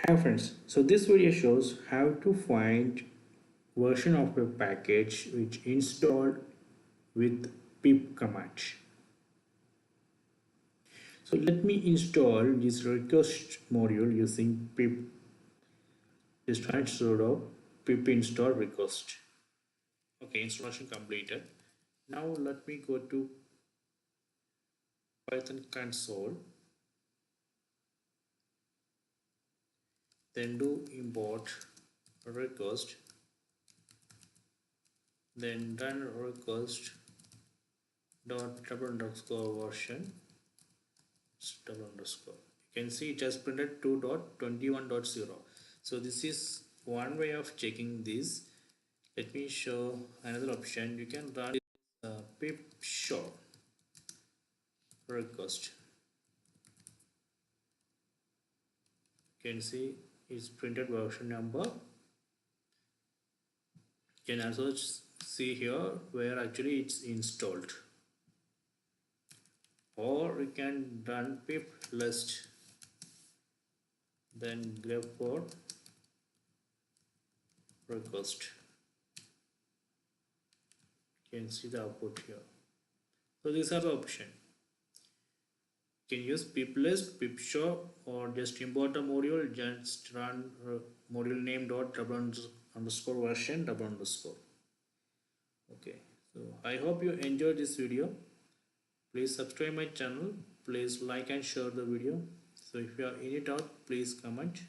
Hi friends, so this video shows how to find version of a package which installed with pip command. So let me install this request module using pip. Just write sudo pip install request. Okay, installation completed. Now let me go to Python console, then do import request, then run request dot double underscore version double underscore. You can see it has printed 2.21.0. So this is one way of checking this. Let me show another option. You can run pip show request. You can see it's printed version number. You can also see here where actually it's installed, or you can run pip list, then grep for request. You can see the output here. So these are the options. You can use pip list, pip show, or just import a module. Just run module name dot double underscore version double underscore. Okay, so I hope you enjoyed this video. Please subscribe my channel. Please like and share the video. So if you have any doubt, please comment.